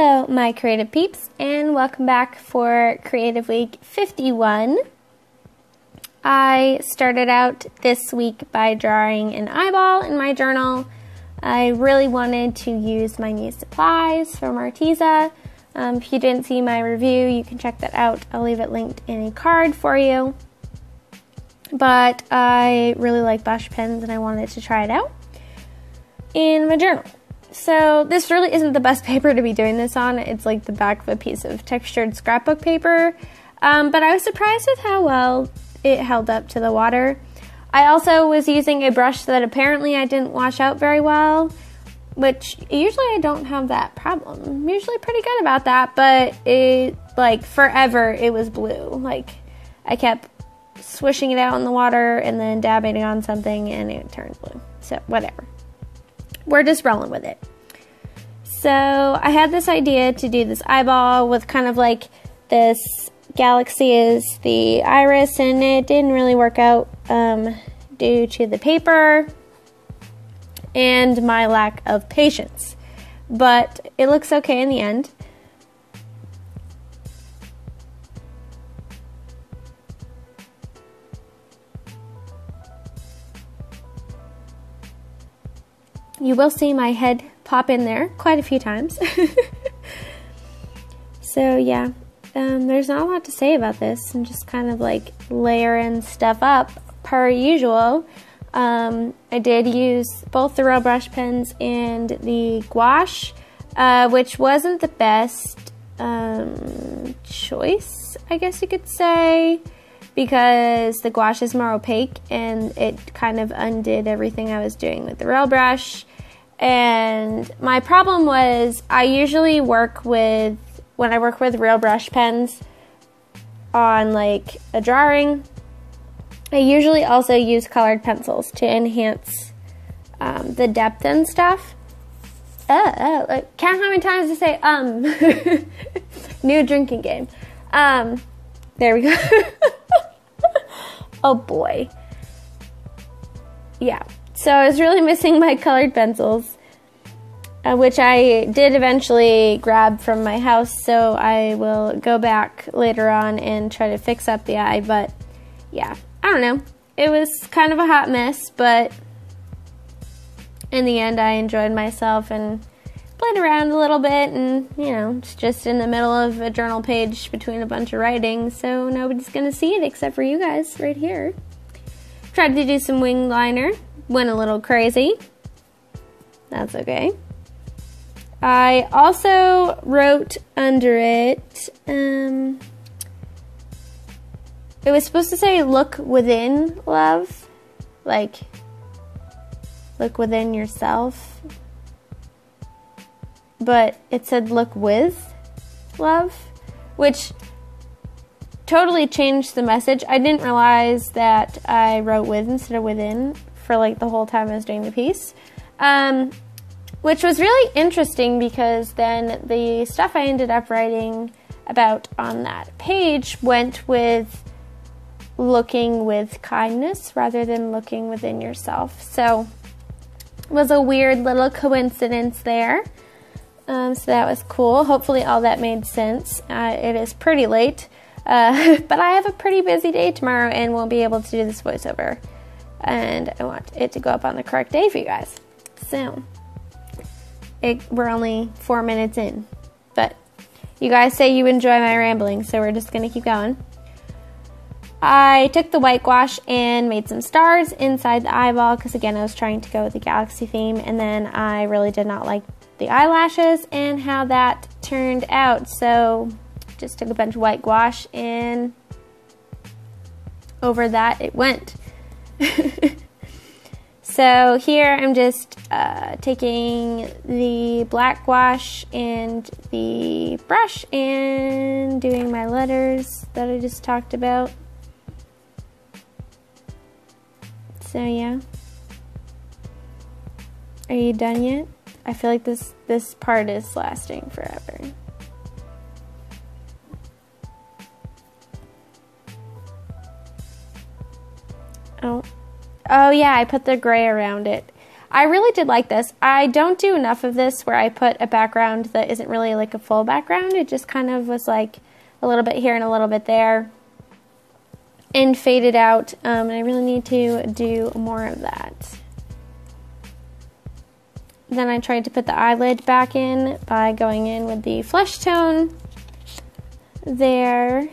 Hello, my creative peeps, and welcome back for Creative Week 51. I started out this week by drawing an eyeball in my journal. I really wanted to use my new supplies from Arteza. If you didn't see my review, you can check that out. I'll leave it linked in a card for you. But I really like blush pens and I wanted to try it out in my journal. So this really isn't the best paper to be doing this on. It's like the back of a piece of textured scrapbook paper. But I was surprised with how well it held up to the water. I also was using a brush that apparently I didn't wash out very well, which usually I don't have that problem. I'm usually pretty good about that, but it, like, forever it was blue. Like, I kept swishing it out in the water and then dabbing it on something and it turned blue. So, whatever. We're just rolling with it. So I had this idea to do this eyeball with kind of like this galaxy is the iris, and it didn't really work out due to the paper and my lack of patience. But it looks okay in the end. You will see my head pop in there quite a few times. So yeah, there's not a lot to say about this. I'm just kind of like layering stuff up per usual. I did use both the real brush pens and the gouache, which wasn't the best choice, I guess you could say, because the gouache is more opaque and it kind of undid everything I was doing with the real brush. And my problem was I usually work with, when I work with real brush pens on like a drawing, I usually also use colored pencils to enhance the depth and stuff. Like, count how many times to say new drinking game. There we go. Oh boy. Yeah. So I was really missing my colored pencils, which I did eventually grab from my house, so I will go back later on and try to fix up the eye. But yeah, I don't know. It was kind of a hot mess, but in the end I enjoyed myself and played around a little bit, and you know, it's just in the middle of a journal page between a bunch of writing, so nobody's gonna see it except for you guys right here. Tried to do some wing liner. Went a little crazy. That's okay. I also wrote under it, it was supposed to say look within love, like look within yourself, but it said look with love, which totally changed the message. I didn't realize that I wrote with instead of within for like the whole time I was doing the piece, which was really interesting because then the stuff I ended up writing about on that page went with looking with kindness rather than looking within yourself. So it was a weird little coincidence there. So that was cool. Hopefully all that made sense. It is pretty late, but I have a pretty busy day tomorrow and won't be able to do this voiceover. And I want it to go up on the correct day for you guys. So, we're only 4 minutes in. But you guys say you enjoy my rambling, so we're just going to keep going. I took the white gouache and made some stars inside the eyeball, because again, I was trying to go with the galaxy theme, and then I really did not like the eyelashes and how that turned out. So, just took a bunch of white gouache and over that it went. So here I'm just taking the black gouache and the brush and doing my letters that I just talked about. So yeah. Are you done yet? I feel like this part is lasting forever. Oh yeah, I put the gray around it. I really did like this. I don't do enough of this where I put a background that isn't really like a full background. It just kind of was like a little bit here and a little bit there and faded out. And I really need to do more of that. Then I tried to put the eyelid back in by going in with the flesh tone there.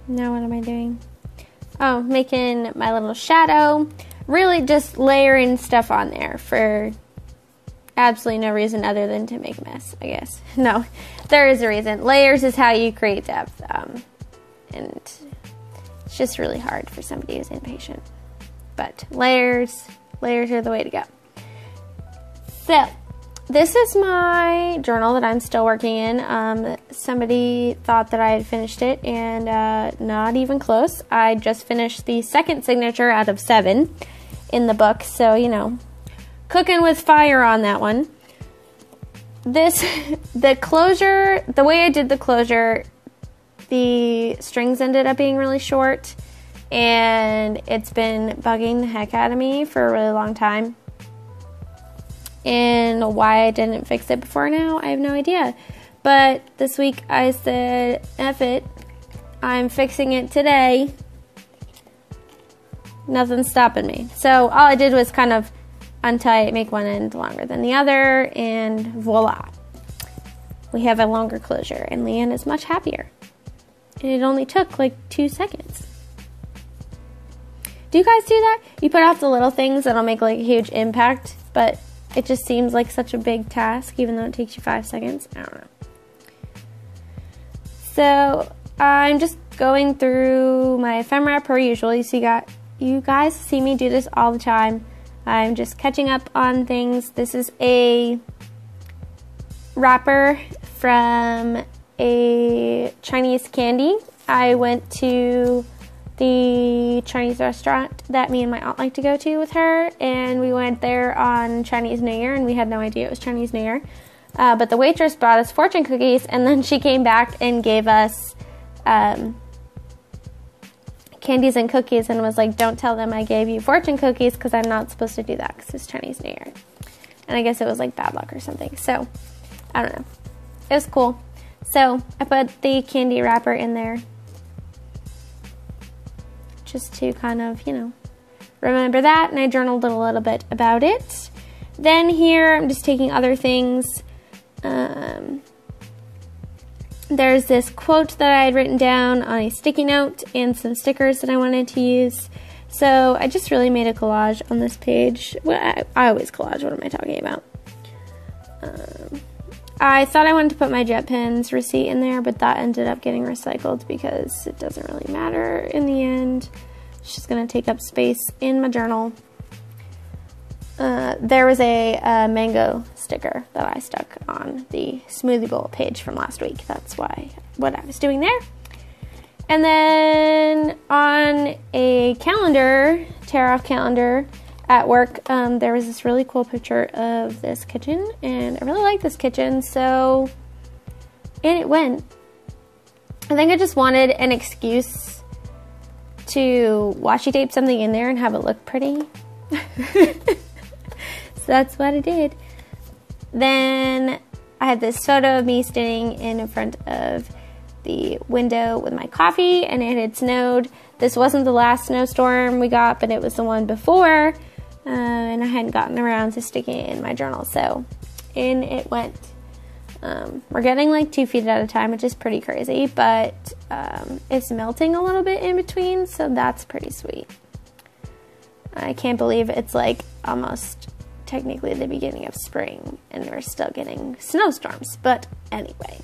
Now what am I doing? Oh, making my little shadow. Really just layering stuff on there for absolutely no reason other than to make a mess, I guess. No, there is a reason. Layers is how you create depth. And it's just really hard for somebody who's impatient. But layers are the way to go. So, this is my journal that I'm still working in. Somebody thought that I had finished it, and not even close. I just finished the second signature out of 7 in the book, so, you know, cooking with fire on that one. The closure, the way I did the closure, the strings ended up being really short, and it's been bugging the heck out of me for a really long time. And why I didn't fix it before now, I have no idea. But this week I said, F it, I'm fixing it today. Nothing's stopping me. So all I did was kind of untie it, make one end longer than the other, and voila. We have a longer closure, and Leanne is much happier. And it only took like 2 seconds. Do you guys do that? You put off the little things that'll make like a huge impact, but it just seems like such a big task, even though it takes you 5 seconds. I don't know. So I'm just going through my ephemera per usual. You guys see me do this all the time. I'm just catching up on things. This is a wrapper from a Chinese candy. I went to the Chinese restaurant that me and my aunt like to go to with her, and we went there on Chinese New Year, and we had no idea it was Chinese New Year. But the waitress brought us fortune cookies, and then she came back and gave us candies and cookies and was like, don't tell them I gave you fortune cookies because I'm not supposed to do that because it's Chinese New Year. And I guess it was like bad luck or something. So, I don't know. It was cool. So, I put the candy wrapper in there just to kind of, you know, remember that. And I journaled a little bit about it. Then here, I'm just taking other things. There's this quote that I had written down on a sticky note and some stickers that I wanted to use. So I just really made a collage on this page. Well, I always collage. What am I talking about? I thought I wanted to put my JetPens receipt in there, but that ended up getting recycled because it doesn't really matter in the end. It's just going to take up space in my journal. There was a mango sticker that I stuck on the smoothie bowl page from last week. That's what I was doing there. And then on a calendar, tear-off calendar at work, there was this really cool picture of this kitchen, and I really like this kitchen, so in it went. I think I just wanted an excuse to washi tape something in there and have it look pretty. So that's what I did. Then I had this photo of me standing in front of the window with my coffee, and it had snowed. This wasn't the last snowstorm we got, but it was the one before, and I hadn't gotten around to sticking it in my journal, so in it went. We're getting like 2 feet at a time, which is pretty crazy, but it's melting a little bit in between, so that's pretty sweet. I can't believe it's like almost technically the beginning of spring and we're still getting snowstorms, but anyway.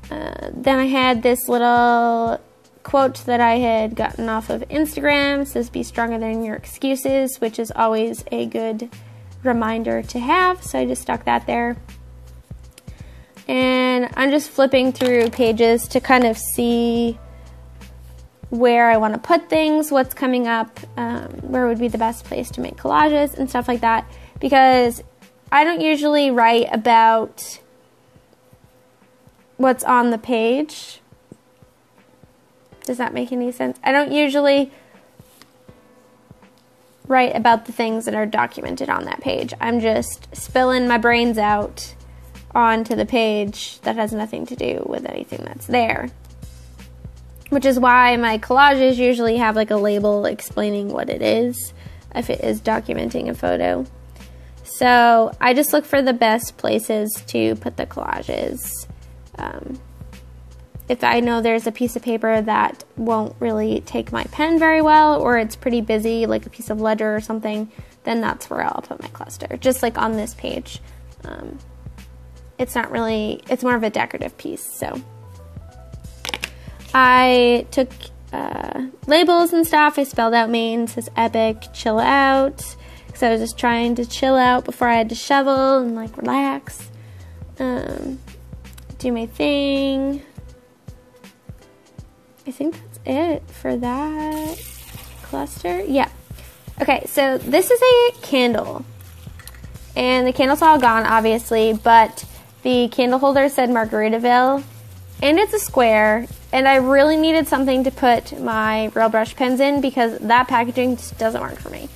Then I had this little quote that I had gotten off of Instagram. It says, be stronger than your excuses, which is always a good reminder to have, so I just stuck that there. And I'm just flipping through pages to kind of see where I want to put things, what's coming up, where would be the best place to make collages and stuff like that, because I don't usually write about what's on the page. Does that make any sense? I don't usually write about the things that are documented on that page. I'm just spilling my brains out onto the page that has nothing to do with anything that's there. Which is why my collages usually have like a label explaining what it is, if it is documenting a photo. So I just look for the best places to put the collages. If I know there's a piece of paper that won't really take my pen very well, or it's pretty busy, like a piece of ledger or something, then that's where I'll put my cluster. Just like on this page. It's not really, it's more of a decorative piece. So I took labels and stuff. I spelled out Maine, it says epic, chill out. Because I was just trying to chill out before I had to shovel and like relax. Do my thing. I think that's it for that cluster. Yeah. Okay, so this is a candle. And the candle's all gone, obviously, but the candle holder said Margaritaville. And it's a square. And I really needed something to put my real brush pens in because that packaging just doesn't work for me.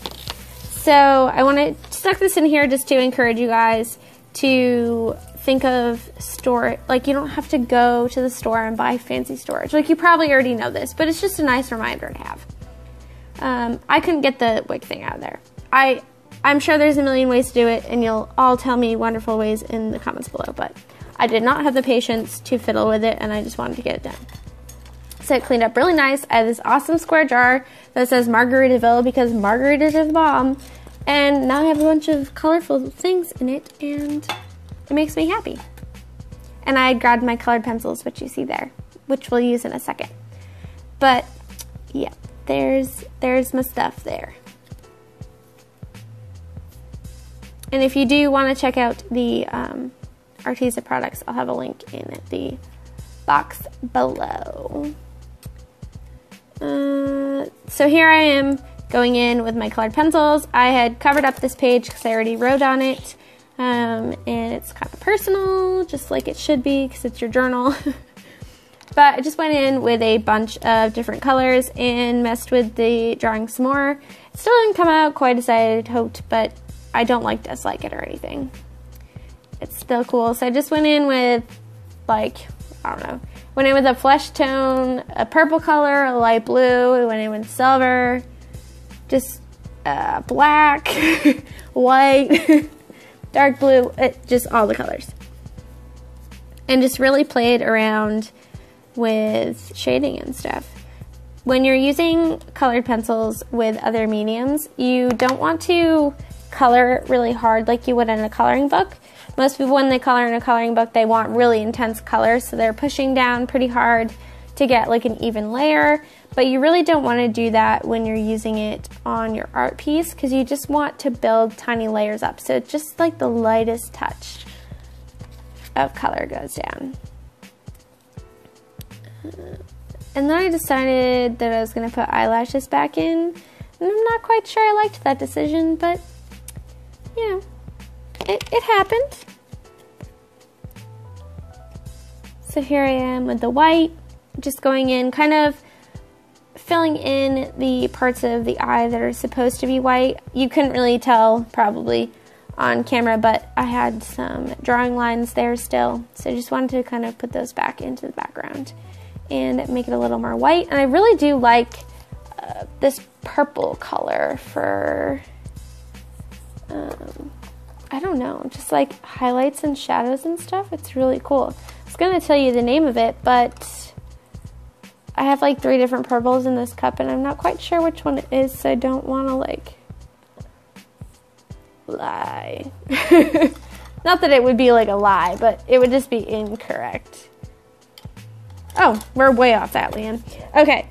So I want to stuck this in here just to encourage you guys to think of store, like you don't have to go to the store and buy fancy storage. Like you probably already know this, but it's just a nice reminder to have. I couldn't get the wig thing out of there. I'm sure there's a million ways to do it, and you'll all tell me wonderful ways in the comments below, but I did not have the patience to fiddle with it, and I just wanted to get it done. So it cleaned up really nice. I have this awesome square jar that says Margaritaville because margaritas are the bomb, and now I have a bunch of colorful things in it, and it makes me happy. And I grabbed my colored pencils, which you see there, which we'll use in a second. But yeah, there's my stuff there. And if you do want to check out the Arteza products, I'll have a link in the box below. So here I am going in with my colored pencils. I had covered up this page because I already wrote on it. And it's kind of personal, just like it should be because it's your journal. But I just went in with a bunch of different colors and messed with the drawing some more. It still didn't come out quite as I had hoped, but I don't dislike it or anything. It's still cool. So I just went in with, like, I don't know, went in with a flesh tone, a purple color, a light blue, I went in with silver, just black, white, dark blue, just all the colors. And just really played around with shading and stuff. When you're using colored pencils with other mediums, you don't want to color really hard like you would in a coloring book. Most people, when they color in a coloring book, they want really intense colors, so they're pushing down pretty hard to get like an even layer. But you really don't want to do that when you're using it on your art piece because you just want to build tiny layers up. So just like the lightest touch of color goes down. And then I decided that I was going to put eyelashes back in. And I'm not quite sure I liked that decision, but you know, it happened. So here I am with the white, just going in, kind of filling in the parts of the eye that are supposed to be white. You couldn't really tell probably on camera, but I had some drawing lines there still. So I just wanted to kind of put those back into the background and make it a little more white. And I really do like this purple color for, I don't know, just like highlights and shadows and stuff. It's really cool. I was gonna tell you the name of it, but I have like 3 different purples in this cup and I'm not quite sure which one it is, so I don't want to like lie. Not that it would be like a lie, but it would just be incorrect. Oh, we're way off that, Leanne. Okay.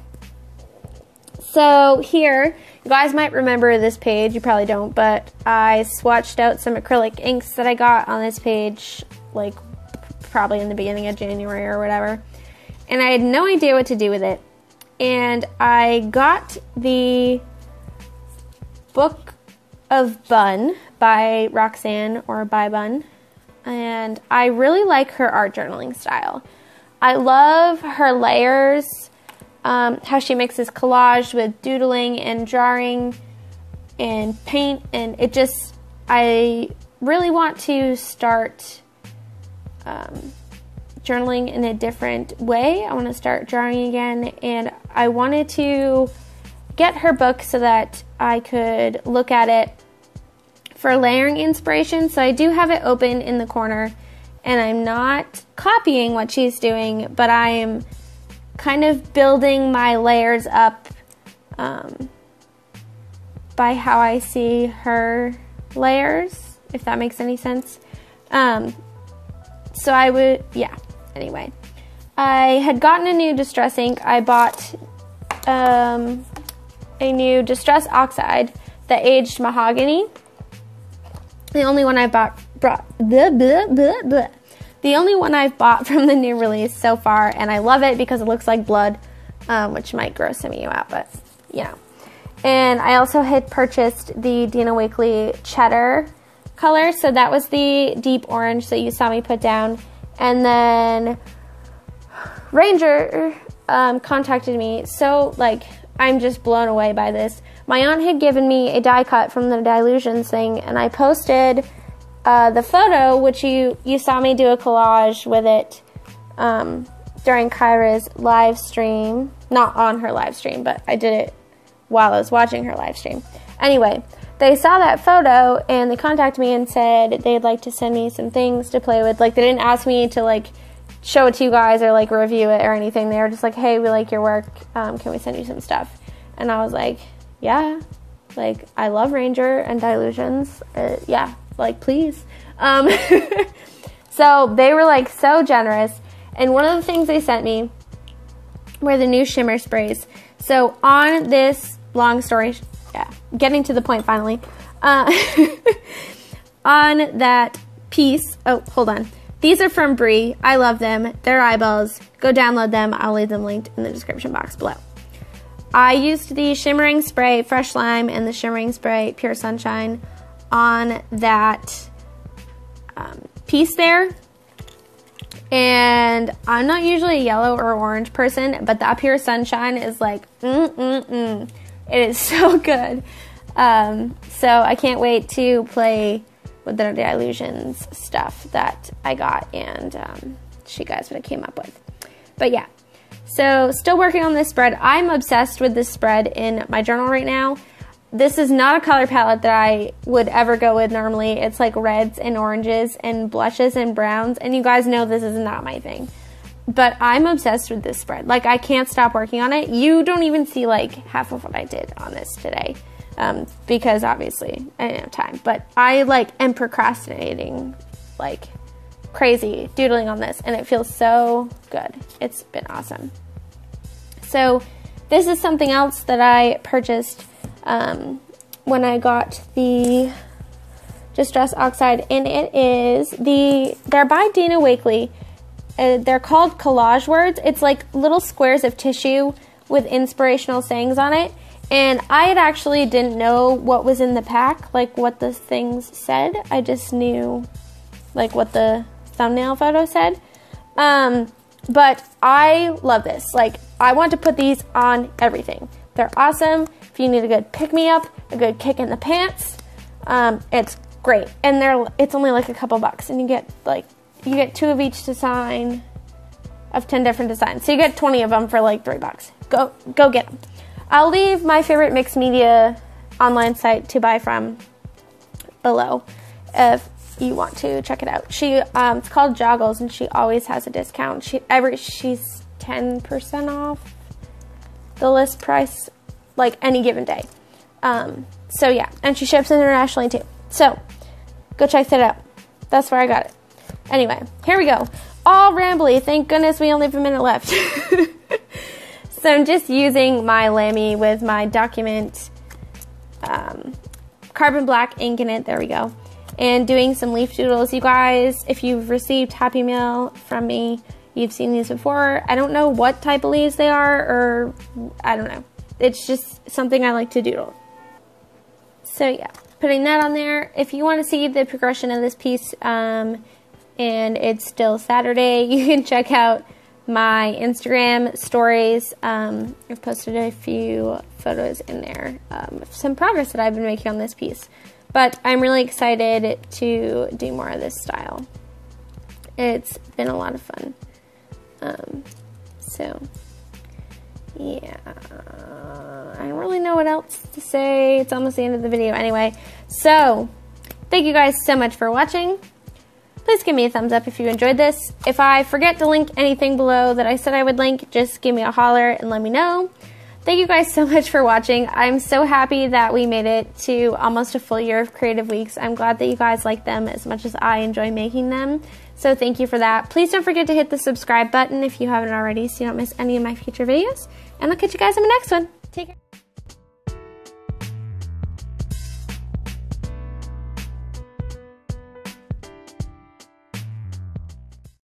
So here, you guys might remember this page, you probably don't, but I swatched out some acrylic inks that I got on this page, like probably in the beginning of January or whatever. And I had no idea what to do with it. And I got the Book of Bun by Roxanne, or by Bun. And I really like her art journaling style. I love her layers, how she mixes collage with doodling and drawing and paint, and it just, I really want to start journaling in a different way. I want to start drawing again, and I wanted to get her book so that I could look at it for layering inspiration. So I do have it open in the corner, and I'm not copying what she's doing, but I am kind of building my layers up by how I see her layers, if that makes any sense. So I would, yeah, anyway. I had gotten a new distress ink. I bought a new Distress Oxide, the Aged Mahogany. The only one I the only one I've bought from the new release so far, and I love it because it looks like blood, which might gross some of you out, but you know. And I also had purchased the Dina Wakley Cheddar color, so that was the deep orange that you saw me put down. And then Ranger contacted me, so like, I'm just blown away by this. My aunt had given me a die cut from the Dylusions thing, and I posted the photo, which you saw me do a collage with it during Kyra's live stream. Not on her live stream, but I did it while I was watching her live stream. Anyway, they saw that photo, and they contacted me and said they'd like to send me some things to play with. Like, they didn't ask me to, like, show it to you guys or, like, review it or anything. They were just like, hey, we like your work. Can we send you some stuff? And I was like, yeah. Like, I love Ranger and Dylusions. Yeah, like, please. So they were, like, so generous. And one of the things they sent me were the new shimmer sprays. So on this, long story, yeah, getting to the point finally, on that piece, oh, hold on. These are from Brie. I love them. They're eyeballs. Go download them. I'll leave them linked in the description box below. I used the Shimmering Spray Fresh Lime and the Shimmering Spray Pure Sunshine on that piece there. And I'm not usually a yellow or orange person, but that Pure Sunshine is like, It is so good. So I can't wait to play with the Dylusions stuff that I got and show you guys what I came up with. But yeah, so still working on this spread. I'm obsessed with this spread in my journal right now. This is not a color palette that I would ever go with normally. It's like reds and oranges and blushes and browns, and you guys know this is not my thing. But I'm obsessed with this spread. Like, I can't stop working on it. You don't even see like half of what I did on this today because obviously I didn't have time. But I like am procrastinating like crazy doodling on this, and it feels so good. It's been awesome. So this is something else that I purchased when I got the Distress Oxide, and it is they're by Dina Wakley. They're called collage words. It's like little squares of tissue with inspirational sayings on it. And I had actually didn't know what was in the pack, like what the things said. I just knew like what the thumbnail photo said. But I love this. Like, I want to put these on everything. They're awesome. If you need a good pick-me-up, a good kick in the pants, it's great. And it's only like a couple bucks, and you get 2 of each design of 10 different designs. So you get 20 of them for like $3. Go get them. I'll leave my favorite mixed media online site to buy from below if you want to check it out. It's called Joggles, and she always has a discount. She's 10% off the list price like any given day. So yeah, and she ships internationally too. So go check that out. That's where I got it. Anyway, here we go. All rambly. Thank goodness we only have a minute left. So I'm just using my Lamy with my document carbon black ink in it. There we go. And doing some leaf doodles. You guys, if you've received Happy Mail from me, you've seen these before. I don't know what type of leaves they are, or I don't know. It's just something I like to doodle. So yeah, putting that on there. If you want to see the progression of this piece, and it's still Saturday, you can check out my Instagram stories. I've posted a few photos in there of some progress that I've been making on this piece. But I'm really excited to do more of this style. It's been a lot of fun. So, yeah, I don't really know what else to say. It's almost the end of the video anyway. So, thank you guys so much for watching. Please give me a thumbs up if you enjoyed this. If I forget to link anything below that I said I would link, just give me a holler and let me know. Thank you guys so much for watching. I'm so happy that we made it to almost a full year of Creative Weeks. I'm glad that you guys like them as much as I enjoy making them. So thank you for that. Please don't forget to hit the subscribe button if you haven't already so you don't miss any of my future videos. And I'll catch you guys in the next one. Take care.